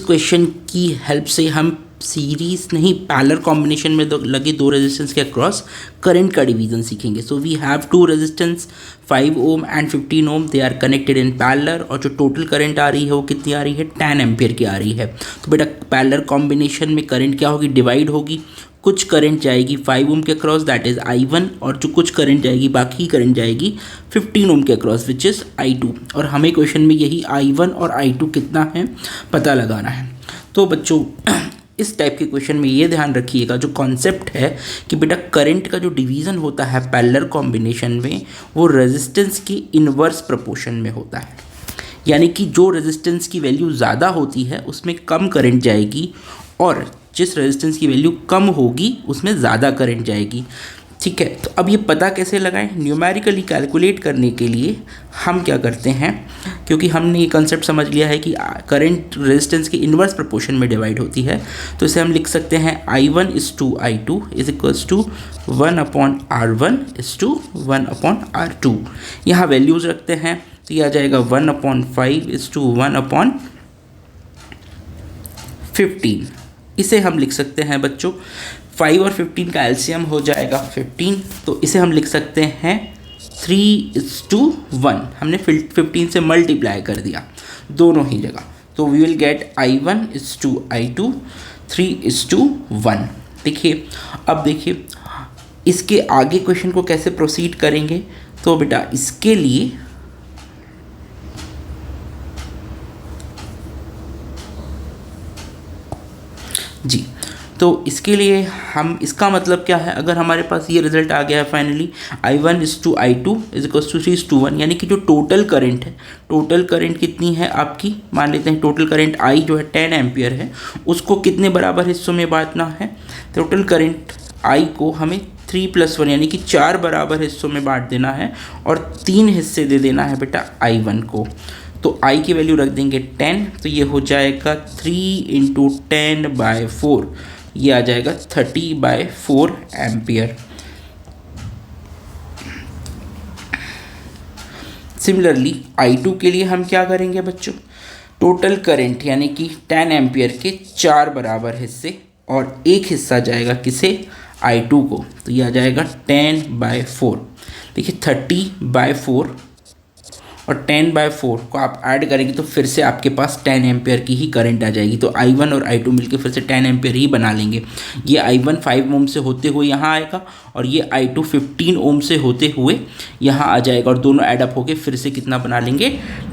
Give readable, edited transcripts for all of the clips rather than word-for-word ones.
Question की help से हम सीरीज नहीं पैरेलल कॉम्बिनेशन में लगे दो रेजिस्टेंस के अक्रॉस करंट का डिवीजन सीखेंगे। So we have two resistance 5 ohm and 15 ohm, they are connected in parallel, और जो टोटल करंट आ रही है वो कितनी आ रही है, 10 एम्पियर की आ रही है। तो बेटा पैरेलल कॉम्बिनेशन में करंट क्या होगी, डिवाइड होगी। कुछ करंट जाएगी 5 ओम के अक्रॉस दैट इज़ I1, और जो कुछ करंट जाएगी बाकी करंट जाएगी 15 ओम के अक्रॉस विच इज़ I2। और हमें क्वेश्चन में यही I1 और I2 कितना है पता लगाना है। तो बच्चों इस टाइप के क्वेश्चन में ये ध्यान रखिएगा, जो कॉन्सेप्ट है कि बेटा करंट का जो डिवीज़न होता है पैरेलल कॉम्बिनेशन में वो रेजिस्टेंस की इन्वर्स प्रोपोर्शन में होता है। यानी कि जो रेजिस्टेंस की वैल्यू ज़्यादा होती है उसमें कम करंट जाएगी, और जिस रेजिस्टेंस की वैल्यू कम होगी उसमें ज़्यादा करंट जाएगी। ठीक है, तो अब ये पता कैसे लगाएं, न्यूमेरिकली कैलकुलेट करने के लिए हम क्या करते हैं, क्योंकि हमने ये कंसेप्ट समझ लिया है कि करंट रेजिस्टेंस की इन्वर्स प्रोपोर्शन में डिवाइड होती है, तो इसे हम लिख सकते हैं I1 is to I2 is equals to 1/R1 is to 1/R2। यहाँ वैल्यूज़ रखते हैं तो ये आ जाएगा 1/5 is to 1/15। इसे हम लिख सकते हैं बच्चों 5 और 15 का एलसीएम हो जाएगा 15, तो इसे हम लिख सकते हैं 3:1। हमने 15 से मल्टीप्लाई कर दिया दोनों ही जगह, तो we will get I1 is to I2 3:1। देखिए, अब देखिए इसके आगे क्वेश्चन को कैसे प्रोसीड करेंगे। तो बेटा इसके लिए जी, तो इसके लिए हम, इसका मतलब क्या है, अगर हमारे पास ये रिजल्ट आ गया है finally I1 is to I2 is equal to 3:1, यानी कि जो टोटल करंट है, टोटल करंट कितनी है आपकी, मान लेते हैं टोटल करंट I जो है 10 एम्पियर है, उसको कितने बराबर हिस्सों में बांटना है। टोटल करंट I को हमें 3+1 यानी कि 4 बराबर हिस्सों में बांट देना है, और 3 हिस्से दे देना है बेटा I1 को। तो I की वैल्यू रख देंगे 10, तो ये हो जाएगा 3 × 10/4, ये आ जाएगा 30/4 एम्पियर। सिमिलरली I2 के लिए हम क्या करेंगे बच्चों, टोटल करंट यानी कि 10 एम्पियर के 4 बराबर हिस्से, और एक हिस्सा जाएगा किसे, I2 को, तो ये आ जाएगा 10/4। देखिए 30/4 और 10/4 को आप ऐड करेंगे तो फिर से आपके पास 10 एम्पियर की ही करंट आ जाएगी। तो I1 और I2 मिलके फिर से 10 एम्पियर ही बना लेंगे। ये I1 5 ओम से होते हुए यहाँ आएगा, और ये I2 15 ओम से होते हुए यहाँ आ जाएगा, और दोनों ऐडअप होके फिर से कितना बना लेंगे,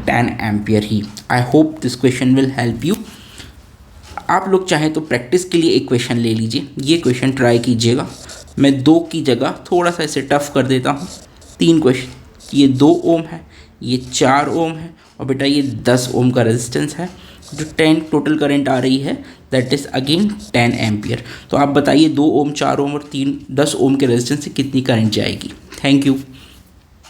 10 ampere he. I hope this question will help you. आप लोग चाहें तो प्रैक्टिस के लिए एक क्वेश्चन ले लीजिए, ये क्वेश्चन ट्राई कीजिएगा। मैं 2 की जगह थोड़ा सा इसे टफ कर देता हूँ। 3 क्वेश्चन, ये 2 ओम है, ये 4 ओम है, और बेटा ये 10 ओम का रेजिस्टेंस है। जो 10 टोटल करंट आ रही है दैट इज़ अगेन 10 एम्पियर। तो आप बताइए 2 ओम, 4 ओम और 10 ओम के रेजिस्टेंस से कितनी करंट जाएगी। Thank you.